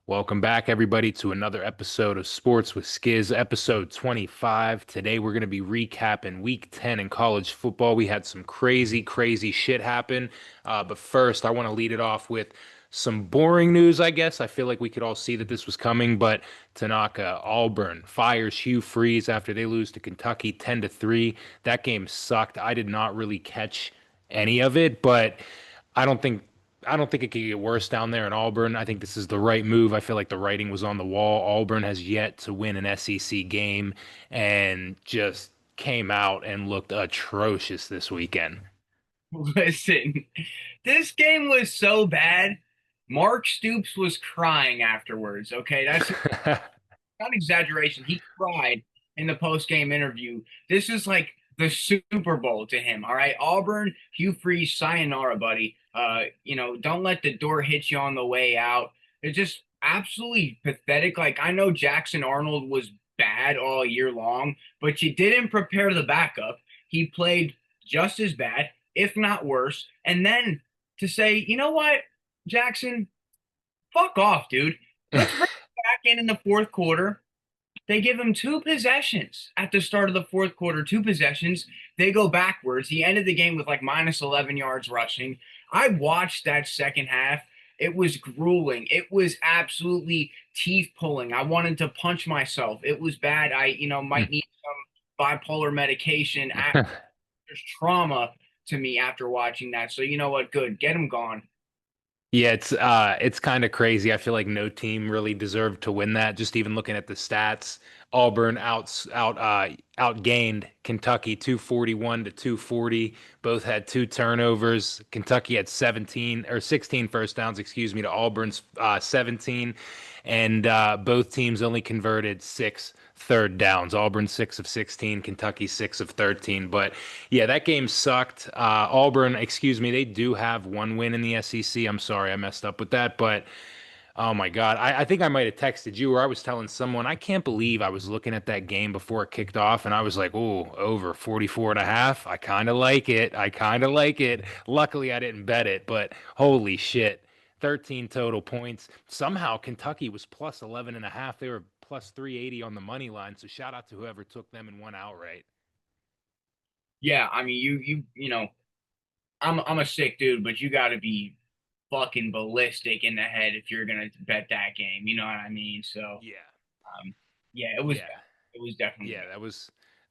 Welcome back, everybody, to another episode of Sports with Skiz, episode 25. Today, we're going to be recapping week 10 in college football. We had some crazy, crazy shit happen. But first, I want to lead it off with some boring news, I guess. I feel like we could all see that this was coming, but Tanaka, Auburn fires Hugh Freeze after they lose to Kentucky 10 to 3. That game sucked. I did not really catch any of it, but I don't think I don't think it could get worse down there in Auburn. I think this is the right move. I feel like the writing was on the wall. Auburn has yet to win an SEC game and just came out and looked atrocious this weekend. Listen, this game was so bad. Mark Stoops was crying afterwards. Okay, that's not exaggeration. He cried in the post-game interview. This is like the Super Bowl to him. All right, Auburn, Hugh Freeze, sayonara, buddy. Don't let the door hit you on the way out. It's just absolutely pathetic. Like I know Jackson Arnold was bad all year long, but you didn't prepare the backup. He played just as bad, if not worse. And then to say, you know what, Jackson, fuck off, dude. Let's bring him back in the fourth quarter. They give him two possessions at the start of the fourth quarter, two possessions. They go backwards. He ended the game with like minus 11 yards rushing. I watched that second half. It was grueling. It was absolutely teeth pulling. I wanted to punch myself. It was bad. Might need some bipolar medication. There's trauma to me after watching that. So you know what? Good. Get him gone. Yeah, it's kind of crazy. I feel like no team really deserved to win that. Just even looking at the stats, Auburn outgained Kentucky 241 to 240. Both had two turnovers. Kentucky had 17 or 16 first downs, excuse me, to Auburn's 17. And both teams only converted six third downs. Auburn 6 of 16, Kentucky 6 of 13. But yeah, that game sucked. Auburn, excuse me, they do have one win in the SEC. I'm sorry I messed up with that, but oh my God. I think I might have texted you or I was telling someone, I can't believe I was looking at that game before it kicked off and I was like, oh, over 44 and a half. I kind of like it. I kind of like it. Luckily, I didn't bet it, but holy shit. 13 total points. Somehow Kentucky was plus 11 and a half. They were plus 380 on the money line. So shout out to whoever took them and won outright. Yeah, I mean, I'm a sick dude, but you got to be fucking ballistic in the head if you're gonna bet that game. You know what I mean? So, Yeah. yeah, it was Yeah. bad. It was definitely Yeah, bad.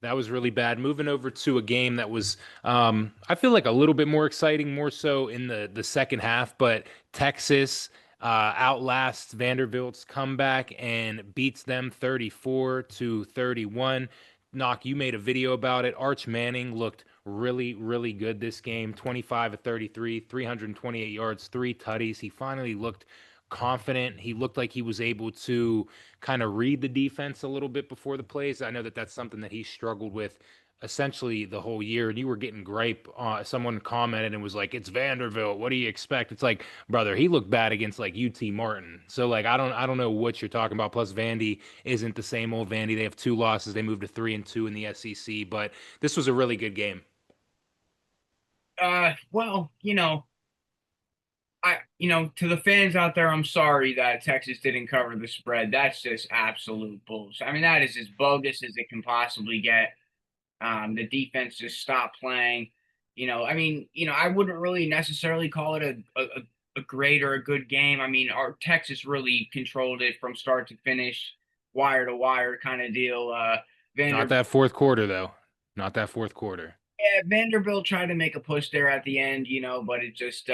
that was really bad. Moving over to a game that was I feel like a little bit more exciting, more so in the second half, but Texas outlasts Vanderbilt's comeback and beats them 34 to 31. Knock, you made a video about it. Arch Manning looked really, really good this game. 25 of 33, 328 yards, three tutties. He finally looked confident. He looked like he was able to kind of read the defense a little bit before the plays. I know that that's something that he struggled with essentially the whole year. And you were getting gripe. Someone commented and was like, "It's Vanderbilt. What do you expect?" It's like, brother, he looked bad against like UT Martin. So like, I don't know what you're talking about. Plus, Vandy isn't the same old Vandy. They have two losses. They moved to 3-2 in the SEC. But this was a really good game. Well, to the fans out there, I'm sorry that Texas didn't cover the spread. That's just absolute bullshit. I mean, that is as bogus as it can possibly get. The defense just stopped playing. I mean, I wouldn't really necessarily call it a great or a good game. I mean, our Texas really controlled it from start to finish, wire to wire kind of deal. Not Vanderbilt, that fourth quarter though. Not that fourth quarter. yeah, Vanderbilt tried to make a push there at the end, but it just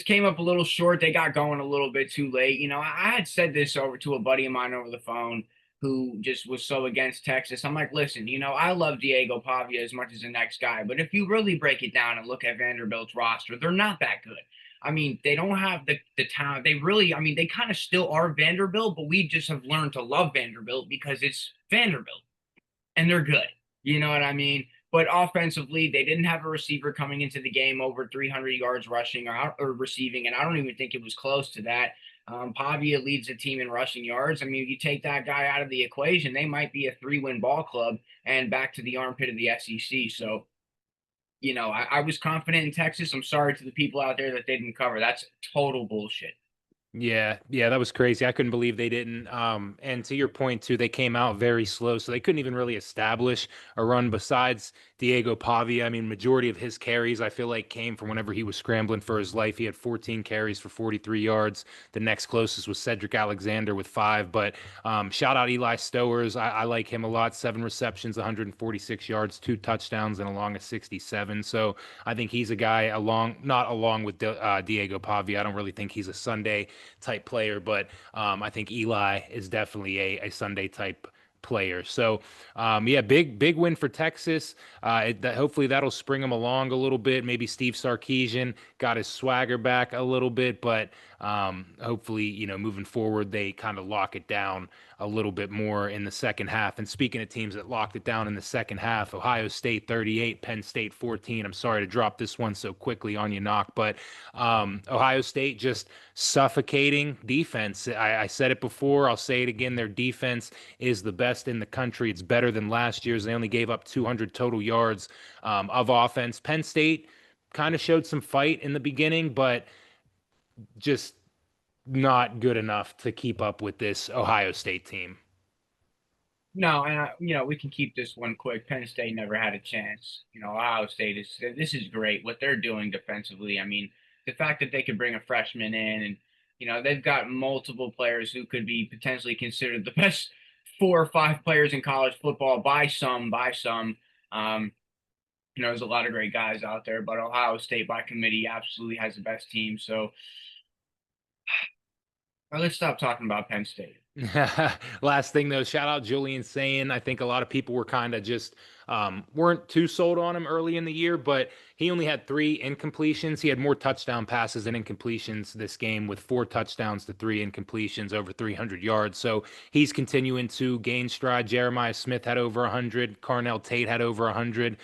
came up a little short. They got going a little bit too late. I had said this over to a buddy of mine over the phone who just was so against Texas. I'm like, listen, I love Diego Pavia as much as the next guy, but if you really break it down and look at Vanderbilt's roster, they're not that good. I mean, they don't have the talent. They really, I mean, they kind of still are Vanderbilt, but we just have learned to love Vanderbilt because it's Vanderbilt and they're good. You know what I mean? But offensively, they didn't have a receiver coming into the game over 300 yards rushing or receiving, and I don't even think it was close to that. Pavia leads the team in rushing yards. I mean, if you take that guy out of the equation, they might be a three-win ball club and back to the armpit of the SEC. So, I was confident in Texas. I'm sorry to the people out there that they didn't cover. That's total bullshit. Yeah, yeah, that was crazy. I couldn't believe they didn't. And to your point too, they came out very slow, so they couldn't even really establish a run besides Diego Pavia. I mean, majority of his carries I feel like came from whenever he was scrambling for his life. He had 14 carries for 43 yards. The next closest was Cedric Alexander with five. But shout out Eli Stowers. I like him a lot. 7 receptions, 146 yards, 2 touchdowns, and along a 67. So I think he's a guy along, not along with Diego Pavia. I don't really think he's a Sunday type player, but I think Eli is definitely a Sunday type player. So, yeah, big win for Texas. Hopefully that'll spring them along a little bit. Maybe Steve Sarkisian got his swagger back a little bit, but hopefully, moving forward, they kind of lock it down a little bit more in the second half. And speaking of teams that locked it down in the second half, Ohio State 38, Penn State 14. I'm sorry to drop this one so quickly on you, Knock, but Ohio State just suffocating defense. I said it before, I'll say it again. Their defense is the best in the country. It's better than last year's. They only gave up 200 total yards of offense. Penn State kind of showed some fight in the beginning, but just not good enough to keep up with this Ohio State team. No, and we can keep this one quick. Penn State never had a chance. Ohio State is this is great what they're doing defensively. I mean, the fact that they could bring a freshman in and they've got multiple players who could be potentially considered the best 4 or 5 players in college football by some, by some. Um, there's a lot of great guys out there, but Ohio State by committee absolutely has the best team. So let's stop talking about Penn State. Last thing though, shout out Julian Sayin. I think a lot of people were kind of just weren't too sold on him early in the year, but he only had 3 incompletions. He had more touchdown passes than incompletions this game, with 4 touchdowns to 3 incompletions, over 300 yards. So he's continuing to gain stride. Jeremiah Smith had over 100. Carnell Tate had over 100.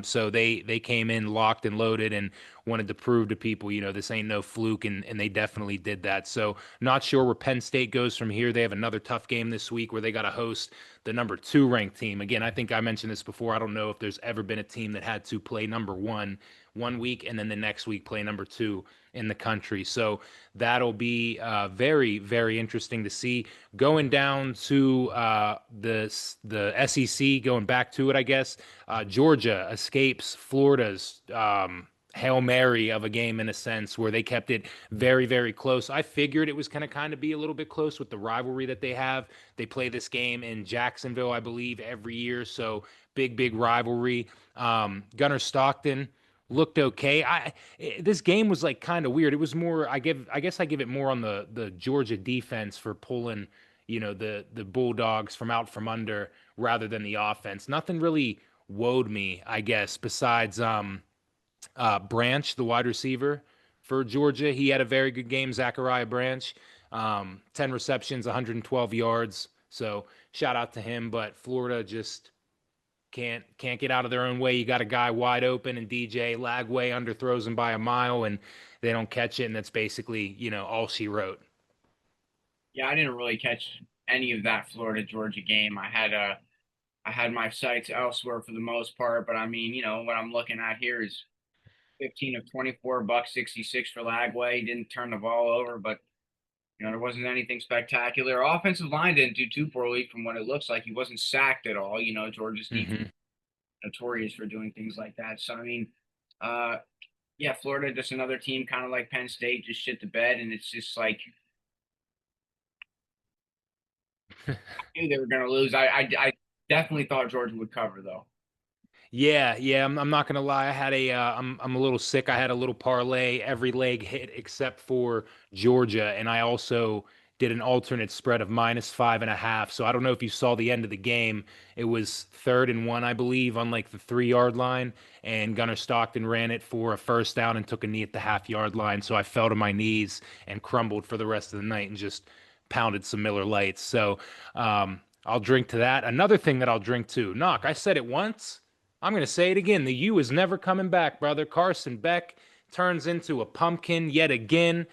So they came in locked and loaded and wanted to prove to people, this ain't no fluke, and they definitely did that. So not sure where Penn State goes from here. They have another tough game this week where they got to host the number 2 ranked team. Again, I think I mentioned this before. I don't know if there's ever been a team that had to play number 1 week and then the next week play number 2 in the country. So that'll be very, very interesting to see. Going down to the SEC, going back to it, I guess. Georgia escapes Florida's Hail Mary of a game in a sense, where they kept it very, very close. I figured it was going to kind of be a little bit close with the rivalry that they have. They play this game in Jacksonville, I believe, every year. So big rivalry. Gunnar Stockton looked okay. This game was like kind of weird. It was more, I guess I give it more on the Georgia defense for pulling, the Bulldogs from under rather than the offense. Nothing really woed me, I guess, besides Branch, the wide receiver for Georgia. He had a very good game, Zachariah Branch. 10 receptions, 112 yards. So shout out to him. But Florida just can't get out of their own way. You got a guy wide open, and DJ Lagway underthrows him by a mile, and they don't catch it. And that's basically, all she wrote. Yeah, I didn't really catch any of that Florida Georgia game. I had my sights elsewhere for the most part, but I mean, what I'm looking at here is 15 of 24, buck 66 for Lagway. Didn't turn the ball over, but there wasn't anything spectacular. Our offensive line didn't do too poorly from what it looks like. He wasn't sacked at all. Georgia's defense Hmm. notorious for doing things like that. So I mean, uh, yeah, Florida just another team, kind of like Penn State, just shit the bed, and it's just like I knew they were going to lose. I definitely thought Georgia would cover though. Yeah, yeah, I'm not gonna lie. I'm a little sick. I had a little parlay, every leg hit except for Georgia, and I also did an alternate spread of -5.5. So I don't know if you saw the end of the game. It was 3rd and 1, I believe, on like the 3 yard line, and Gunnar Stockton ran it for a first down and took a knee at the half-yard line. So I fell to my knees and crumbled for the rest of the night and just pounded some Miller Lights. So I'll drink to that. Another thing that I'll drink to, Knock. I said it once. I'm going to say it again. The U is never coming back, brother. Carson Beck turns into a pumpkin yet again.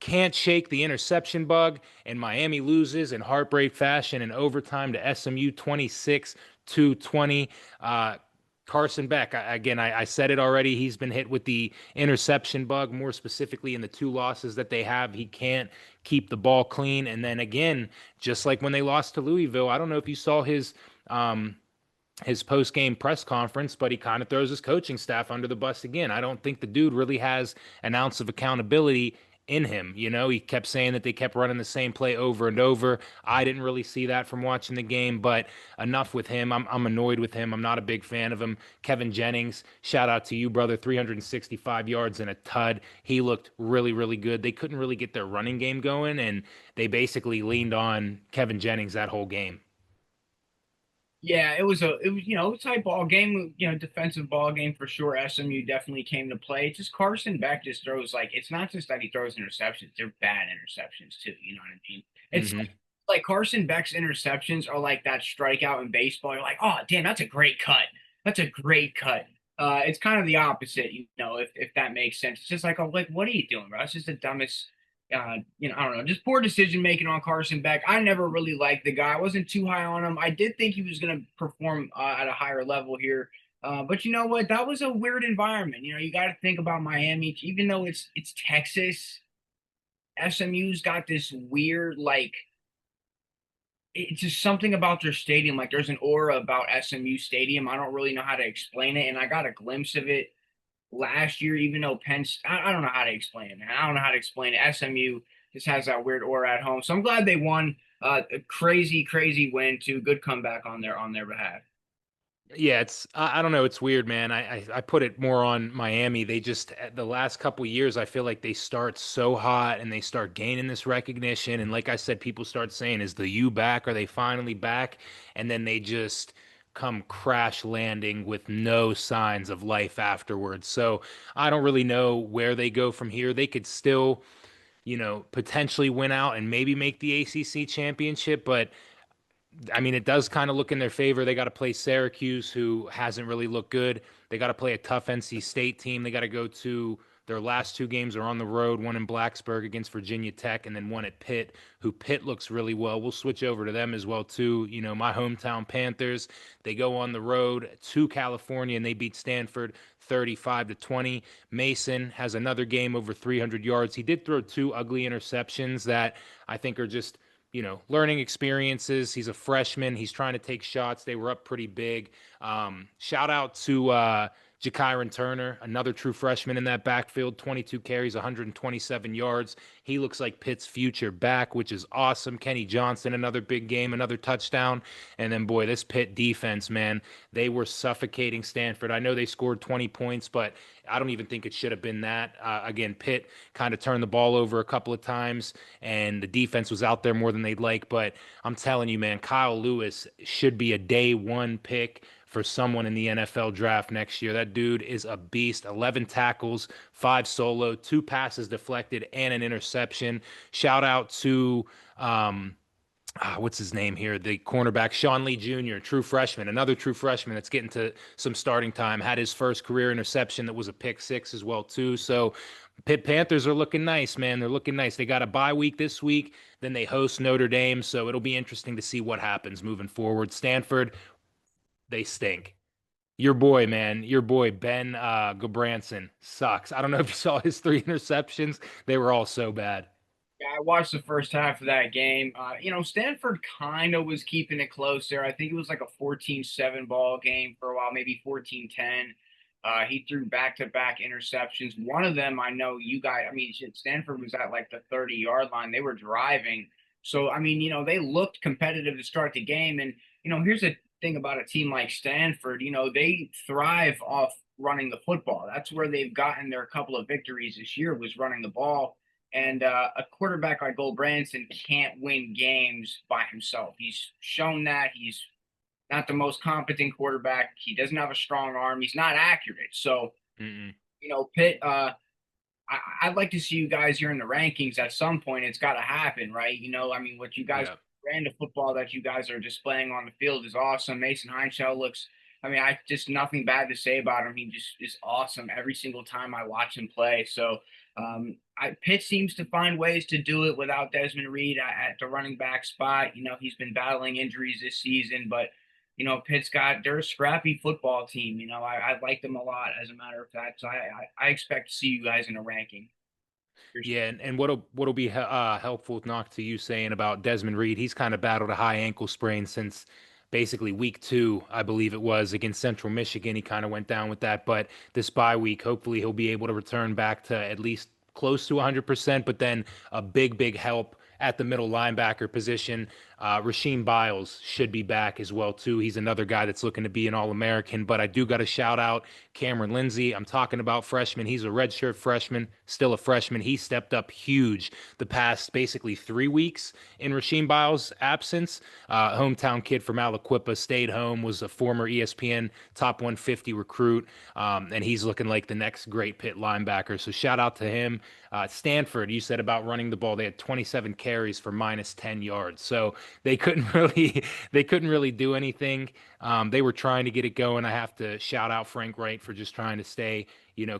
Can't shake the interception bug, and Miami loses in heartbreak fashion in overtime to SMU 26-20. Carson Beck, I said it already. He's been hit with the interception bug, more specifically in the 2 losses that they have. He can't keep the ball clean. And then again, just like when they lost to Louisville, I don't know if you saw um, his post game press conference, but he kind of throws his coaching staff under the bus again. I don't think the dude really has an ounce of accountability in him. You know, he kept saying that they kept running the same play over and over. I didn't really see that from watching the game, but enough with him. I'm annoyed with him. I'm not a big fan of him. Kevin Jennings, shout out to you, brother. 365 yards and a tud. He looked really, really good. They couldn't really get their running game going, and they basically leaned on Kevin Jennings that whole game. Yeah, it was it was a tight ball game, defensive ball game for sure. SMU definitely came to play. It's just Carson Beck just throws like it's not just that he throws interceptions, they're bad interceptions too, you know what I mean? It's Hmm. like Carson Beck's interceptions are like that strikeout in baseball. You're like, oh damn, that's a great cut. That's a great cut. It's kind of the opposite, if that makes sense. It's just like, oh, like what are you doing, bro? That's just the dumbest I don't know, just poor decision making on Carson Beck. I never really liked the guy. I wasn't too high on him. I did think he was going to perform at a higher level here. But you know what? That was a weird environment. You got to think about Miami, even though it's Texas. SMU's got this weird it's just something about their stadium. Like there's an aura about SMU Stadium. I don't really know how to explain it, and I got a glimpse of it last year, even though I don't know how to explain it, man. I don't know how to explain it. SMU just has that weird aura at home. So I'm glad they won. A crazy, crazy win too. Good comeback on their behalf. Yeah, I don't know, it's weird, man. I put it more on Miami. They just the last couple years, I feel like they start so hot and they start gaining this recognition. And like I said, people start saying, "Is the U back? Are they finally back?" And then they just come crash landing with no signs of life afterwards. So I don't really know where they go from here. They could still, potentially win out and maybe make the ACC championship, but I mean, it does kind of look in their favor. They got to play Syracuse, who hasn't really looked good. They got to play a tough NC State team. They got to go to their last two games are on the road, one in Blacksburg against Virginia Tech, and then one at Pitt, who Pitt looks really well. We'll switch over to them as well too. You know, my hometown Panthers, they go on the road to California and they beat Stanford 35-20. Mason has another game over 300 yards. He did throw two ugly interceptions that I think are just learning experiences. He's a freshman. He's trying to take shots. They were up pretty big. Shout out to Jakyron Turner, another true freshman in that backfield, 22 carries, 127 yards. He looks like Pitt's future back, which is awesome. Kenny Johnson, another big game, another touchdown. And then, boy, this Pitt defense, man, they were suffocating Stanford. I know they scored 20 points, but I don't even think it should have been that. Again, Pitt kind of turned the ball over a couple of times, and the defense was out there more than they'd like. But I'm telling you, man, Kyle Lewis should be a day one pick for someone in the NFL draft next year. That dude is a beast. 11 tackles, 5 solo, 2 passes deflected, and an interception. Shout out to what's his name here? The cornerback, Sean Lee Jr., true freshman, another true freshman that's getting to some starting time. Had his first career interception that was a pick six as well too. So Pitt Panthers are looking nice, man. They're looking nice. They got a bye week this week, then they host Notre Dame, so it'll be interesting to see what happens moving forward. Stanford, they stink. Your boy, man, your boy Ben Gabranson sucks. I don't know if you saw his 3 interceptions. They were all so bad. Yeah, I watched the first half of that game. Stanford kind of was keeping it close there. I think it was like a 14-7 ball game for a while, maybe 14-10. He threw back-to-back interceptions. One of them, I know you guys, I mean, shit, Stanford was at like the 30-yard line. They were driving. So, I mean, they looked competitive to start the game. And, here's the thing about a team like Stanford, they thrive off running the football. That's where they've gotten their couple of victories this year was running the ball. And a quarterback like Gold Branson can't win games by himself. He's shown that he's not the most competent quarterback. He doesn't have a strong arm. He's not accurate. So, Mm-mm. Pitt, I'd like to see you guys here in the rankings at some point. It's got to happen, right? I mean, what you guys, Yeah. brand of football that you guys are displaying on the field is awesome. Mason Heinshell looks, I mean, I just nothing bad to say about him. He just is awesome every single time I watch him play. So, Pitt seems to find ways to do it without Desmond Reed at the running back spot. He's been battling injuries this season, but they're a scrappy football team. I like them a lot, as a matter of fact. So I expect to see you guys in a ranking. Yeah, and what'll be helpful, knock to you saying about Desmond Reed, he's kind of battled a high ankle sprain since basically week 2, I believe it was, against Central Michigan. He kind of went down with that, but this bye week, hopefully he'll be able to return back to at least close to 100%, but then a big help at the middle linebacker position. Rasheem Biles should be back as well too. He's another guy that's looking to be an All-American, but I do got to shout out Cameron Lindsay. I'm talking about freshman. He's a redshirt freshman, still a freshman. He stepped up huge the past basically 3 weeks in Rasheem Biles' absence. Hometown kid from Aliquippa stayed home, was a former ESPN top 150 recruit, and he's looking like the next great Pitt linebacker. So shout out to him. Stanford, you said about running the ball. They had 27 carries for minus 10 yards. So they couldn't really they couldn't really do anything. They were trying to get it going. I have to shout out Frank Wright for just trying to stay,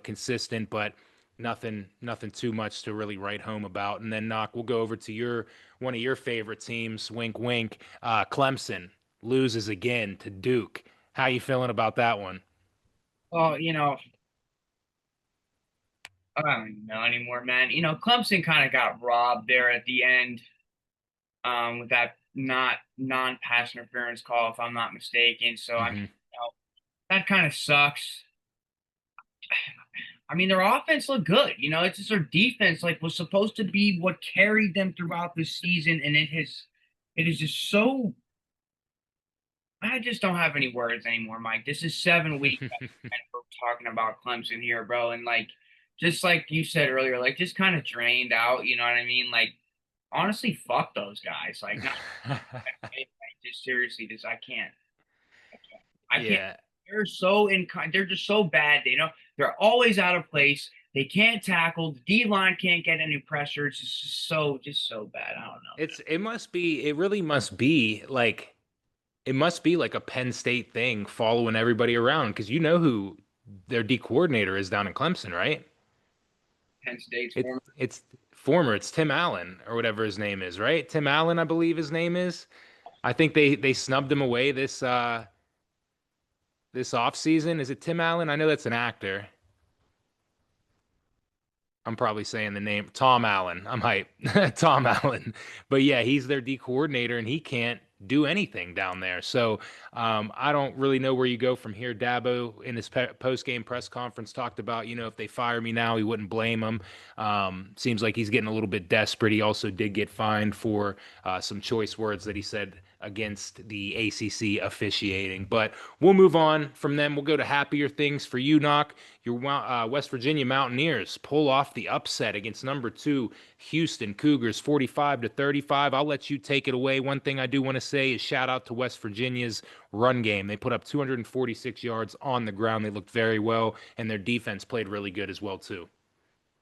consistent, but nothing too much to really write home about. And then knock, we'll go over to your one of your favorite teams, wink wink. Clemson loses again to Duke. How you feeling about that one? Oh, I don't even know anymore, man. Clemson kind of got robbed there at the end, with that not non-pass interference call, if I'm not mistaken. So I mean, Hmm. that kind of sucks. I mean, their offense looked good. It's just their defense like was supposed to be what carried them throughout the season, and it is just so. I just don't have any words anymore, Mike. This is 7 weeks that we're talking about Clemson here, bro, and like just like you said earlier, like just kind of drained out. You know what I mean? Like honestly, fuck those guys. Like not just seriously, just I can't. I can't. Yeah, They're just so bad. They're always out of place. They can't tackle. The D line can't get any pressure. It's just so bad. I don't know, man. it really must be like it must be like a Penn State thing following everybody around because you know who their D coordinator is down in Clemson, right? Penn State's It former. it's former, it's Tim Allen or whatever his name is, right? Tim Allen, I believe his name is. I think they snubbed him away this off season. Is it Tim Allen? I know that's an actor. I'm probably saying the name Tom Allen. I'm hype. Tom Allen. But yeah, he's their D coordinator and he can't do anything down there. So I don't really know where you go from here. Dabo in his post game press conference talked about, if they fire me now, he wouldn't blame him. Seems like he's getting a little bit desperate. He also did get fined for some choice words that he said against the ACC officiating. But we'll move on from them. We'll go to happier things for you, Knock. Your West Virginia Mountaineers pull off the upset against number 2 Houston Cougars, 45-35. I'll let you take it away. One thing I do want to say is shout out to West Virginia's run game. They put up 246 yards on the ground. They looked very well, and their defense played really good as well too.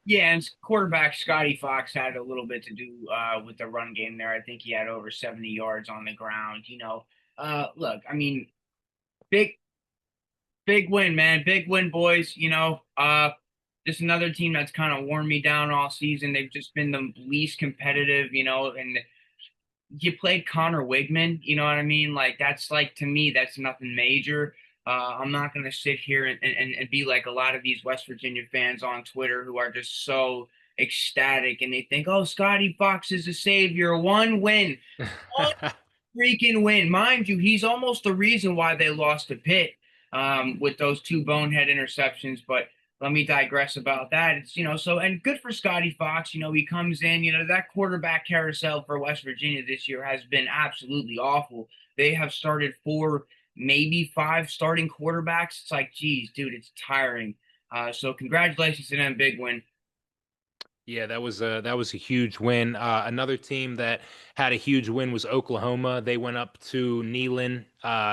Yeah, and quarterback Scotty Fox had a little bit to do with the run game there. I think he had over 70 yards on the ground. Look, I mean, big big win, man. Big win, boys. Just another team that's kind of worn me down all season. They've just been the least competitive, and you played Connor Wigman, you know what I mean? Like that's like to me, that's nothing major. I'm not gonna sit here and be like a lot of these West Virginia fans on Twitter who are just so ecstatic and they think, oh, Scotty Fox is a savior. One win. One freaking win. Mind you, he's almost the reason why they lost to Pitt, with those two bonehead interceptions. But let me digress about that. And good for Scotty Fox. He comes in, that quarterback carousel for West Virginia this year has been absolutely awful. They have started 4, maybe 5 starting quarterbacks. It's like, geez, dude, it's tiring. So congratulations to them, big win. Yeah, that was a huge win. Another team that had a huge win was Oklahoma. They went up to Neyland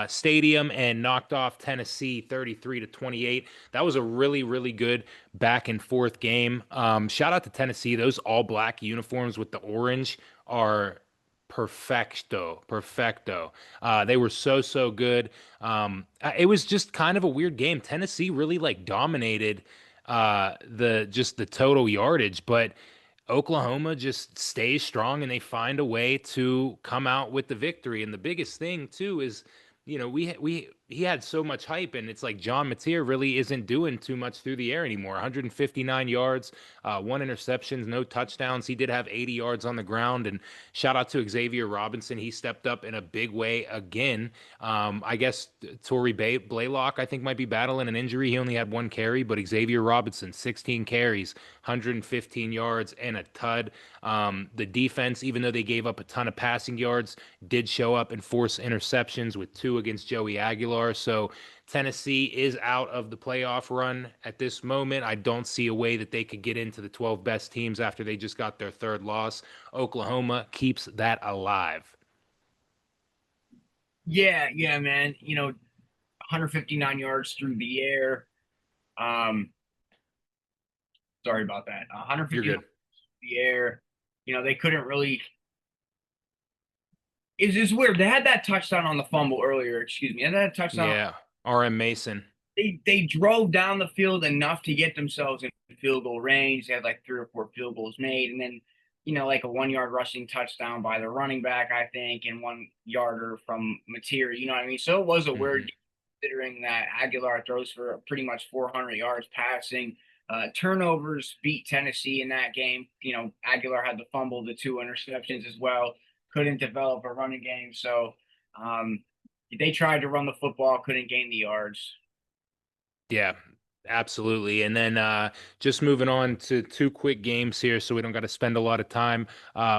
Stadium and knocked off Tennessee 33-28. That was a really good back and forth game. Shout out to Tennessee. Those all black uniforms with the orange are perfecto. They were so good. It was just kind of a weird game. Tennessee really like dominated the total yardage, but Oklahoma just stays strong and they find a way to come out with the victory. And the biggest thing too is, we he had so much hype, and it's like John Mateer really isn't doing too much through the air anymore. 159 yards, one interceptions, no touchdowns. He did have 80 yards on the ground, and shout out to Xavier Robinson. He stepped up in a big way again. I guess Blaylock, I think, might be battling an injury. He only had one carry, but Xavier Robinson, 16 carries, 115 yards, and a tud. The defense, even though they gave up a ton of passing yards, did show up and force interceptions with two against Joey Aguilar. So Tennessee is out of the playoff run at this moment. I don't see a way that they could get into the 12 best teams after they just got their third loss. Oklahoma keeps that alive. Yeah, yeah, man. 159 yards through the air. Um, Sorry about that. You're 159 good. through the air. They couldn't really. It's just weird. They had that touchdown on the fumble earlier. Excuse me. And that touchdown. Yeah. RM Mason. They drove down the field enough to get themselves in field goal range. They had like 3 or 4 field goals made, and then like a 1 yard rushing touchdown by the running back, I think, and 1 yarder from Mateer. You know what I mean? So it was a weird Hmm. game considering that Aguilar throws for pretty much 400 yards passing. Turnovers beat Tennessee in that game. Aguilar had to fumble the 2 interceptions as well. Couldn't develop a running game, so um, they tried to run the football, couldn't gain the yards. Yeah, absolutely. And then just moving on to two quick games here so we don't got to spend a lot of time.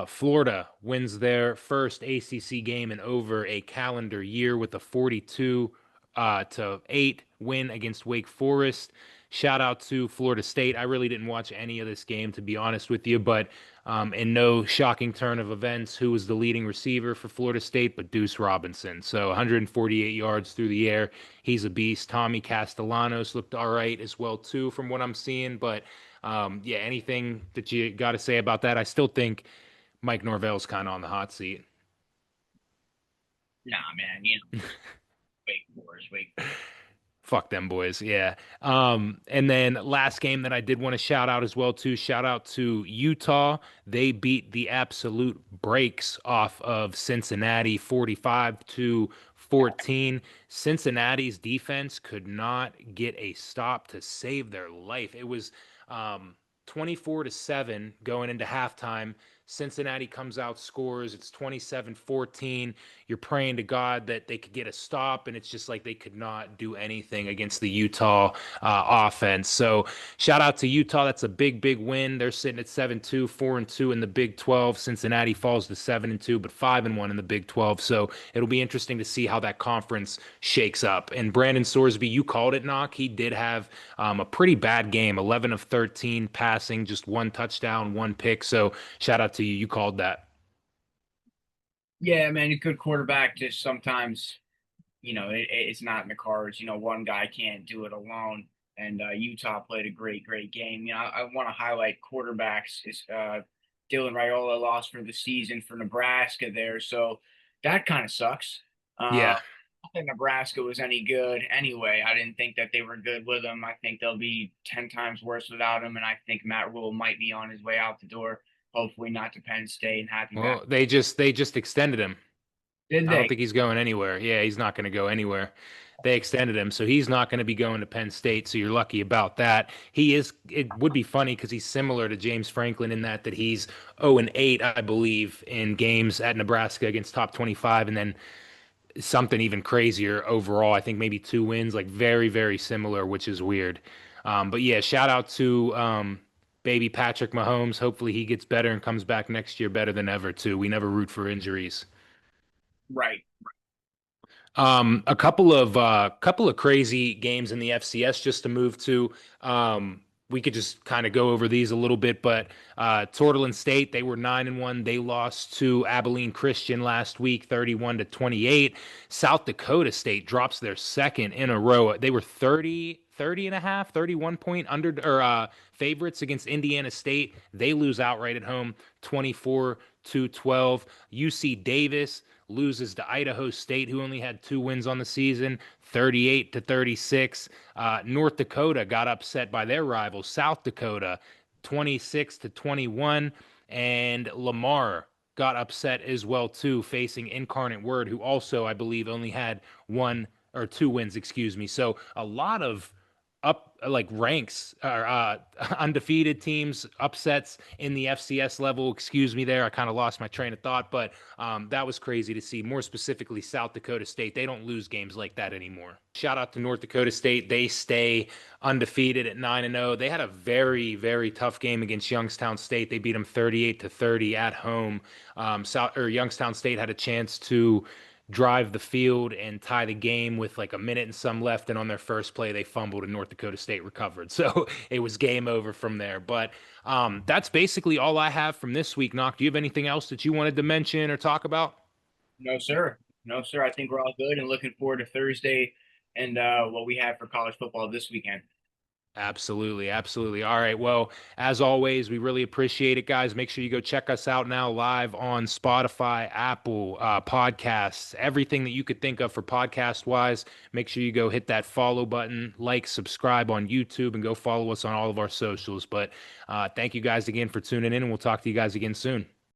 Florida wins their first ACC game in over a calendar year with a 42 to 8 win against Wake Forest. Shout out to Florida State. I really didn't watch any of this game, to be honest with you, but in no shocking turn of events, who was the leading receiver for Florida State but Deuce Robinson? So 148 yards through the air. He's a beast. Tommy Castellanos looked all right as well too, from what I'm seeing. But yeah, anything that you got to say about that? I still think Mike Norvell's kind of on the hot seat. Nah, man. Wake Forest, Wake Forest. Fuck them boys. Yeah. And then last game that I did want to shout out as well too. Shout out to Utah. They beat the absolute brakes off of Cincinnati 45 to 14. Cincinnati's defense could not get a stop to save their life. It was 24 to 7 going into halftime. Cincinnati comes out, scores. It's 27-14. You're praying to God that they could get a stop, and it's just like they could not do anything against the Utah offense. So shout out to Utah. That's a big, big win. They're sitting at 7-2, 4-2 in the Big 12. Cincinnati falls to 7-2, but 5-1 in the Big 12. So it'll be interesting to see how that conference shakes up. And Brandon Sorsby, you called it, Knock. He did have a pretty bad game, 11 of 13 passing, just one touchdown, one pick. So shout out to you. You called that. Yeah, man, a good quarterback just sometimes, it's not in the cards. One guy can't do it alone. And Utah played a great, great game. I want to highlight quarterbacks. Dylan Raiola lost for the season for Nebraska there, so that kind of sucks. Yeah. I think Nebraska was any good anyway. I didn't think that they were good with him. I think they'll be 10 times worse without him, and I think Matt Rule might be on his way out the door. Hopefully not to Penn State and happy back. Well, they just extended him. Did I don't they? think he's going anywhere. Yeah, he's not going to go anywhere. They extended him, so he's not going to be going to Penn State. So you're lucky about that. He is. It would be funny because he's similar to James Franklin in that he's 0-8, I believe, in games at Nebraska against top 25, and then something even crazier overall. I think maybe two wins, like very, very similar, which is weird. But yeah, shout out to baby Patrick Mahomes. Hopefully he gets better and comes back next year better than ever too. We never root for injuries. Right. A couple of crazy games in the FCS just to move to. We could just kind of go over these a little bit, but Tortland State, they were 9-1. They lost to Abilene Christian last week, 31-28. South Dakota State drops their second in a row. They were 30 and a half, 31 point under or favorites against Indiana State. They lose outright at home, 24-12. UC Davis loses to Idaho State, who only had two wins on the season, 38-36. North Dakota got upset by their rival, South Dakota, 26-21. And Lamar got upset as well too, facing Incarnate Word, who also, I believe, only had one or 2 wins, excuse me. So a lot of up like ranks or undefeated teams, upsets in the FCS level. Excuse me, there I kind of lost my train of thought, but that was crazy to see. More specifically, South Dakota State. They don't lose games like that anymore. Shout out to North Dakota State. They stay undefeated at 9-0. They had a very, very tough game against Youngstown State. They beat them 38-30 at home. Youngstown State had a chance to drive the field and tie the game with like a minute and some left. And on their first play, they fumbled and North Dakota State recovered. So it was game over from there. But that's basically all I have from this week. Knock, do you have anything else that you wanted to mention or talk about? No, sir. No, sir. I think we're all good and looking forward to Thursday and what we have for college football this weekend. Absolutely, absolutely. All right. Well, as always, we really appreciate it, guys. Make sure you go check us out now live on Spotify, Apple, podcasts, everything that you could think of for podcast wise. Make sure you go hit that follow button, like, subscribe on YouTube, and go follow us on all of our socials. But thank you guys again for tuning in, and we'll talk to you guys again soon.